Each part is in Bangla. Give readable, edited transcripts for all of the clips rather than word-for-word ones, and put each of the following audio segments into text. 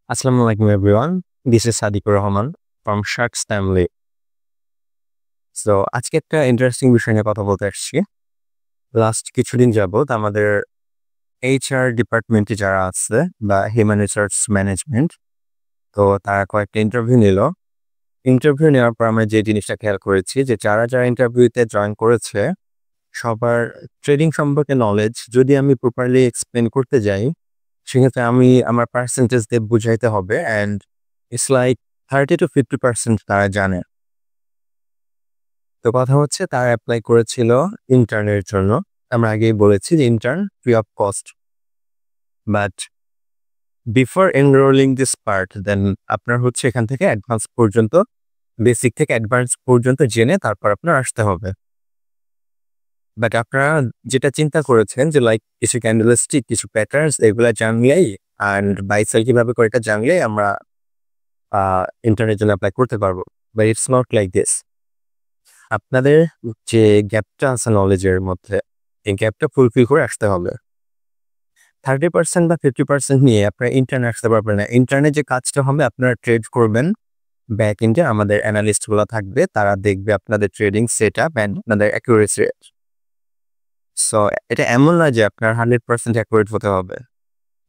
Assalamu alaikum everyone. This is Sadiqur Rahman from Sharks Family. So আজকে একটা ইন্টারেস্টিং বিষয় নিয়ে কথা বলতে আসছি। লাস্ট কিছুদিন যাবত আমাদের এইচআর ডিপার্টমেন্টে যারা আছে বা হিউম্যান রিসোর্স ম্যানেজমেন্ট, তো তারা কয়েকটা ইন্টারভিউ নিল। ইন্টারভিউ নেওয়ার পর আমরা যে জিনিসটা খেয়াল করেছি যে যারা ইন্টারভিউতে জয়েন করেছে সবার ট্রেডিং সম্পর্কে নলেজ যদি আমি প্রপারলি এক্সপ্লেন করতে যাই, সেক্ষেত্রে আমি আমার পার্সেন্টেজ দিয়ে বুঝাইতে হবে অ্যান্ড ইটস লাইক 30-50% তারা জানে। তো কথা হচ্ছে তারা অ্যাপ্লাই করেছিল ইন্টার্নের জন্য। আমরা আগেই বলেছি যে intern free of cost, but before enrolling this part then আপনার হচ্ছে এখান থেকে অ্যাডভান্স পর্যন্ত, বেসিক থেকে অ্যাডভান্স পর্যন্ত জেনে তারপর আপনার আসতে হবে। বাট আপনারা যেটা চিন্তা করেছেন যে লাইক কিছু ক্যান্ডেলস্টিক, কিছু প্যাটার্নস এগুলা জানলেই অ্যান্ড বাইসেল কিভাবে করে এটা জানলেই আমরা ইন্টার্নের জন্য অ্যাপ্লাই করতে পারবো, but it's not like this. আপনাদের যে গ্যাপটা আছে নলেজের মধ্যে, এই গ্যাপটা ফুলফিল করে আসতে হবে। 30% বা 50% নিয়ে আপনারা ইন্টার্নে আসতে পারবেন না। ইন্টার্নে যে কাজটা হবে আপনারা ট্রেড করবেন, ব্যাক এন্ডে আমাদের অ্যানালিস্টগুলো থাকবে, তারা দেখবে আপনাদের ট্রেডিং সেট আপ অ্যান্ড আপনাদের অ্যাকুরেসি রেট। সো এটা এমন না যে আপনার 100% অ্যাকুরেট হতে হবে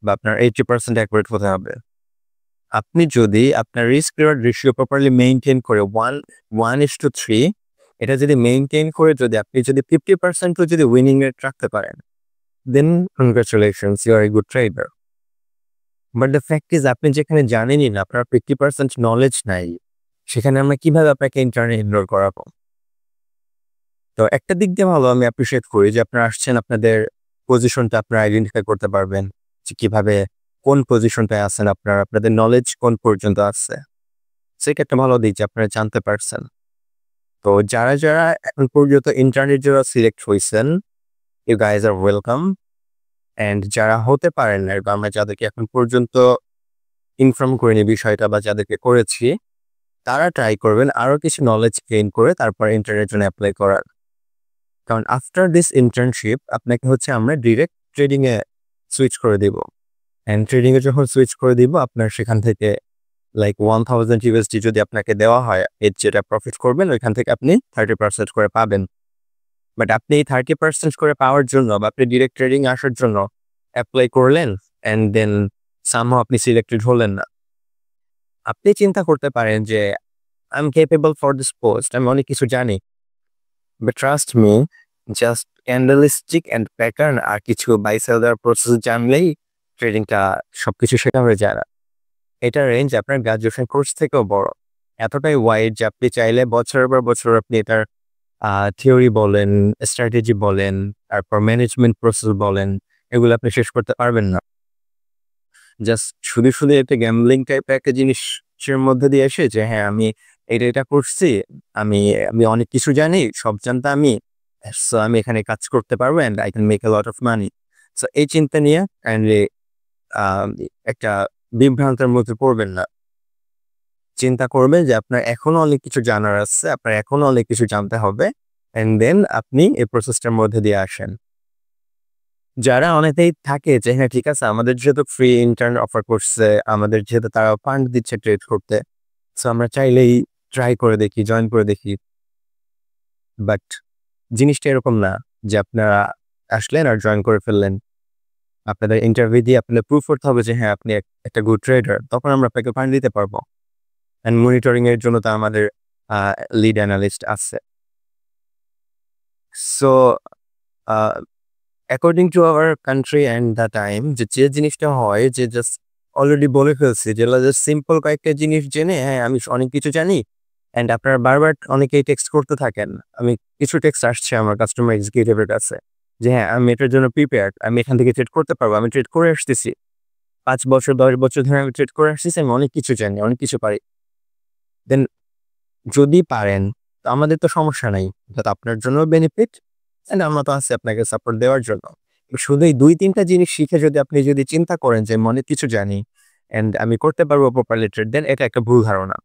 বা আপনার 80% অ্যাকুরেট হতে হবে। আপনি যদি আপনার risk reward ratio properly maintain করে 1:3 এটা যদি মেইনটেইন করে আপনি যদি 50% যদি উইনিং রেট রাখতে পারেন, then congratulations, you are a good trader. But the fact is আপনি যেখানে জানেনই না, আপনার 50% নলেজ নাই, সেখানে আমরা কিভাবে আপনাকে ইন্টার্নে এনরোল করাবো? তো একটা দিক দিয়ে ভালো, আমি অ্যাপ্রিসিয়েট করি যে আপনারা আসছেন, আপনাদের পজিশনটা আপনারা আইডেন্টিফাই করতে পারবেন যে কিভাবে কোন পজিশনটায় আছেন, আপনাদের নলেজ কোন পর্যন্ত আছে। সেটা একটা ভালো দিক যে আপনারা জানতে পারছেন। তো যারা এখন পর্যন্ত ইন্টার্নের জন্য সিলেক্ট হয়েছেন, you guys are welcome. And যারা হতে পারেন না বা আমরা যাদেরকে এখন পর্যন্ত ইনফর্ম করিনি বিষয়টা বা যাদেরকে করেছি, তারা ট্রাই করবেন আরও কিছু নলেজ গেইন করে তারপর ইন্টার্নের জন্য অ্যাপ্লাই করার। কারণ আফটার দিস ইন্টার্নশিপ আপনাকে হচ্ছে আমরা ডিরেক্ট ট্রেডিংয়ে সুইচ করে দিব। অ্যান্ড ট্রেডিংয়ে যখন সুইচ করে দিব, আপনার সেখান থেকে লাইক 1000 ইউএসডি যদি আপনাকে দেওয়া হয়, এর যেটা প্রফিট করবেন ওইখান থেকে আপনি 30% করে পাবেন। বাট আপনি এই 30% করে পাওয়ার জন্য বা আপনি ডিরেক্ট ট্রেডিং আসার জন্য অ্যাপ্লাই করলেন অ্যান্ড দেন সামহাও আপনি সিলেক্টেড হলেন না। আপনি চিন্তা করতে পারেন যে I am capable for this post, আমি অনেক কিছু জানি, but trust me, just candlestick and pattern আর কিছু বাই সেল দেওয়ার প্রসেস জানলেই ট্রেডিংটা সবকিছু শেখা হয়ে যায় না। এটার রেঞ্জ আপনার গ্রাজুয়েশন কোর্স থেকেও বড়, এতটাই ওয়াইড যে আপনি চাইলে বছরের পর বছর আপনি এটার থিওরি বলেন, স্ট্র্যাটেজি বলেন, তারপর ম্যানেজমেন্ট প্রসেস বলেন, এগুলো আপনি শেষ করতে পারবেন না। জাস্ট শুধু একটা গ্যাম্বলিং টাইপের একটা জিনিসের মধ্যে দিয়ে এসে যে হ্যাঁ আমি এটা করছি, আমি আমি অনেক কিছু জানি, সব জানতে আমি, সো আমি এখানে কাজ করতে পারবো and I can make a lot of money. So এই চিন্তা নিয়ে কাইন্ডলি একটা বিভ্রান্তের মধ্যে পড়বেন না। চিন্তা করবেন যে আপনার এখনো অনেক কিছু জানার আছে, আপনার এখনো অনেক কিছু জানতে হবে, অ্যান্ড দেন আপনি এই প্রসেসটার মধ্যে দিয়ে আসেন। যারা অনেকেই থাকে যে হ্যাঁ ঠিক আছে, আমাদের যেহেতু ফ্রি ইন্টার্ন অফার করছে, আমাদের যেহেতু তারা ফান্ড দিচ্ছে ট্রেড করতে, সো আমরা চাইলেই ট্রাই করে দেখি, জয়েন করে দেখি। বাট জিনিসটা এরকম না যে আপনারা আসলেন আর জয়েন করে ফেললেন। আপনাদের ইন্টারভিউ দিয়ে আপনাদের প্রুফ করতে হবে যে হ্যাঁ আপনি একটা গুড ট্রেডার, তখন আমরা আপনাকে ফান্ড দিতে পারবো। অ্যান্ড মনিটরিং এর জন্য তো আমাদের লিড অ্যানালিস্ট আছে। So according to our country and the time, যে জিনিসটা হয় যে জাস্ট অলরেডি বলে ফেলছি, যেগুলো জাস্ট সিম্পল কয়েকটা জিনিস জেনে হ্যাঁ আমি অনেক কিছু জানি, অ্যান্ড আপনারা বারবার অনেকেই টেক্সট করতে থাকেন। আমি কিছু টেক্সট আসছে আমার কাস্টমার এক্সিকিউটিভের কাছে যে হ্যাঁ আমি এটার জন্য প্রিপেয়ার্ড, আমি এখান থেকে ট্রেড করতে পারবো, আমি ট্রেড করে আসতেছি 5 বছর 10 বছর ধরে আমি ট্রেড করে আসতেছি, আমি অনেক কিছু জানি, অনেক কিছু পারি। দেন যদি পারেন তো আমাদের তো সমস্যা নাই, যাতে আপনার জন্য বেনিফিট, অ্যান্ড আমরা তো আছি আপনাকে সাপোর্ট দেওয়ার জন্য। শুধু এই 2-3টা জিনিস শিখে আপনি যদি চিন্তা করেন যে আমি অনেক কিছু জানি অ্যান্ড আমি করতে পারবো প্রপারলি ট্রেড, দেন এটা একটা ভুল ধারণা।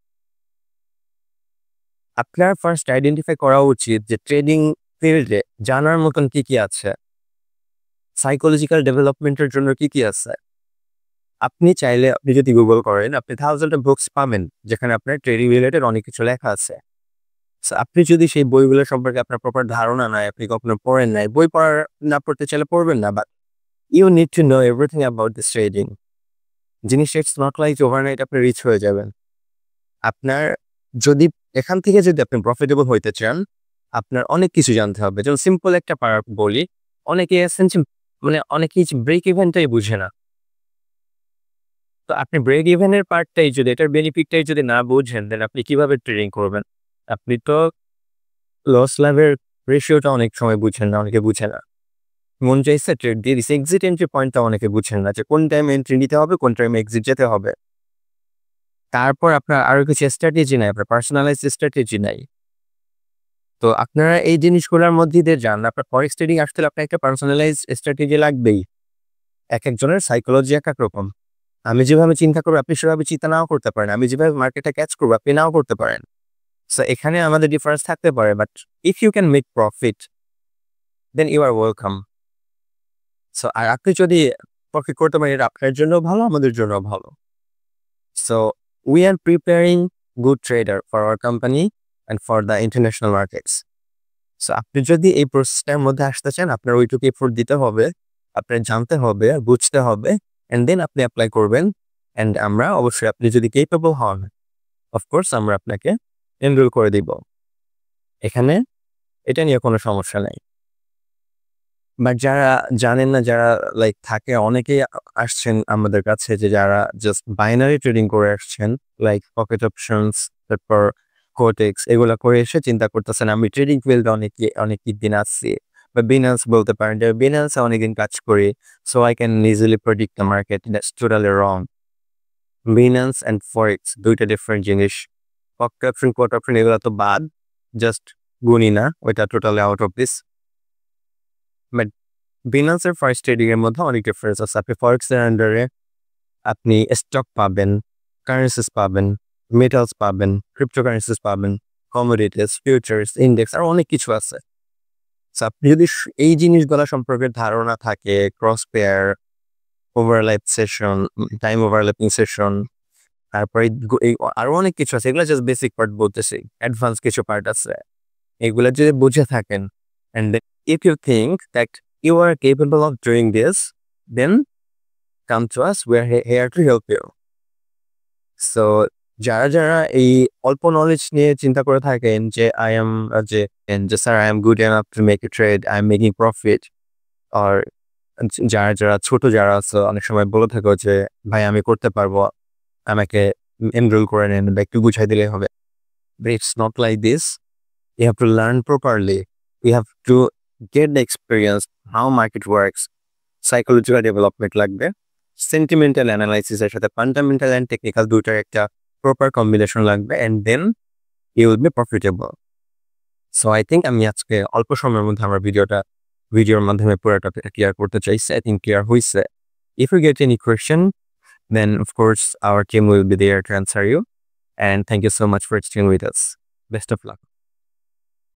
আপনার ফার্স্ট আইডেন্টিফাই করা উচিত যে ট্রেডিং ফিল্ডে জানার মতন কি আছে, সাইকোলজিক্যাল ডেভেলপমেন্টের জন্য কি আছে, আপনি চাইলে আপনি যদি গুগল করেন আপনি থাউজেন্ড বুকস পাবেন যেখানে আপনার ট্রেডিং রিলেটেড অনেক কিছু লেখা আছে। So, আপনি যদি সেই বইগুলো সম্পর্কে আপনার প্রপার ধারণা নাই, আপনি কখনো পড়েন নাই, বই পড়ার না পড়তে চাইলে পড়বেন না, but you need to know everything about this trading. জিনিসটা ইটস নট লাইক ওভারনাইট আপনি রিচ হয়ে যাবেন। আপনার যদি এখান থেকে যদি আপনি প্রফিটেবল হইতে চান, আপনার অনেক কিছু জানতে হবে। যেমন সিম্পল একটা পার্ট বলি, অনেকেই আছেন যে মানে অনেকেই ব্রেক ইভেনটাই বুঝে না। তো আপনি ব্রেক ইভেনের পার্টটাই যদি এটার বেনিফিটটাই যদি না বুঝেন, দেন আপনি কিভাবে ট্রেডিং করবেন? আপনি তো লস লাভের রেশিওটা অনেক সময় বুঝেন না, অনেকে বুঝে না। মন চাইছে ট্রেড দিয়ে দিছে, এক্সিট এন্ট্রি পয়েন্টটা অনেকে বুঝেন না যে কোন টাইমে এন্ট্রি নিতে হবে, কোন টাইমে এক্সিট যেতে হবে। তারপর আপনার আরো কিছু স্ট্র্যাটেজি নাই, আপনার পার্সোনালাইজ স্ট্র্যাটেজি নাই। তো আপনারা এই জিনিসগুলোর মধ্যে দিয়ে যান। আপনার ফরেক্স ট্রেডিং আসতে হলে আপনার একটা পার্সোনালাইজ স্ট্র্যাটেজি লাগবেই। একেকজনের সাইকোলজি এক এক রকম। আমি যেভাবে চিন্তা করবো আপনি সেভাবে চিন্তা নাও করতে পারেন। আমি যেভাবে মার্কেটটা ক্যাচ করবো আপনি নাও করতে পারেন। সো এখানে আমাদের ডিফারেন্স থাকতে পারে, but if you can make profit then you are welcome. So আর আপনি যদি প্রফিট করতে পারেন এটা আপনার জন্য ভালো, আমাদের জন্য ভালো। So we are preparing good trader for our company and for the international markets. So আপনি যদি এই প্রসেসটার মধ্যে আসতে চান আপনার ওইটুকু এফোর্ট দিতে হবে, আপনার জানতে হবে, বুঝতে হবে, অ্যান্ড দেন আপনি অ্যাপ্লাই করবেন। অ্যান্ড আমরা অবশ্যই আপনি যদি কেপেবল হন, অফকোর্স আমরা আপনাকে এনরোল করে দিব। এখানে এটা নিয়ে কোনো সমস্যা নাই। বাট যারা জানেন না, যারা লাইক থাকে, অনেকেই আসছেন আমাদের কাছে যে যারা জাস্ট বাইনারি ট্রেডিং করে আসছেন, লাইক পকেট অপশনস, তারপর কোটেক্স, এগুলো করে এসে চিন্তা করতেছেন আমি ট্রেডিং ফিল্ডে অনেক দিন আসছি, বা বিনান্স বলতে পারেন যে বিনান্সে অনেকদিন কাজ করি, so I can easily predict the market. That's totally wrong. Binance and forex দুইটা ডিফারেন্ট জিনিস। পকেট অপশন, কোট অপশন এগুলো তো বাদ, জাস্ট গুনি না, ওইটা totally out of this. But বিনান্সের ফরেক্স ট্রেডিং এর মধ্যে অনেক ডিফারেন্স আছে। আপনি ফরেক্সের আন্ডারে আপনি স্টক পাবেন, কারেন্সিস পাবেন, মেটালস পাবেন, ক্রিপ্টোকারেন্সিস পাবেন, কমোডিটিস, ফিউচার্স, ইন্ডেক্স, আর অনেক কিছু আছে। সো আপনি যদি এই জিনিসগুলো সম্পর্কে ধারণা থাকে, cross pair, overlap session, time overlapping session, তারপরে আরো অনেক কিছু আছে, এগুলো জাস্ট বেসিক পার্ট বলতেছি, অ্যাডভান্স কিছু পার্ট আছে, এগুলো যদি বুঝে থাকেন, and then if you think that you are capable of doing this, then come to us, we are here to help you. So যারা এই অল্প নলেজ নিয়ে চিন্তা করে থাকেন যে sir I am good enough to make a trade, I am making profit, আর যারা ছোট যারা আছে অনেক সময় বলে থাকো যে ভাই আমি করতে পারবো, আমাকে এনরোল করে নেন বা একটু বুঝাই দিলে হবে। But it's not like this. You have to learn properly. You have to get the experience, how market works, psychological development লাগবে, sentimental analysis এর সাথে fundamental and technical দুটার একটা proper combination লাগবে, and then you will be profitable. So I think আমি আজকে অল্প সময়ের মধ্যে আমার ভিডিওর মাধ্যমে পুরোটা ক্লিয়ার করতে চাইছি। I think clear হয়েছে। If you get any question, then of course our team will be there to answer you. And thank you so much for staying with us. Best of luck.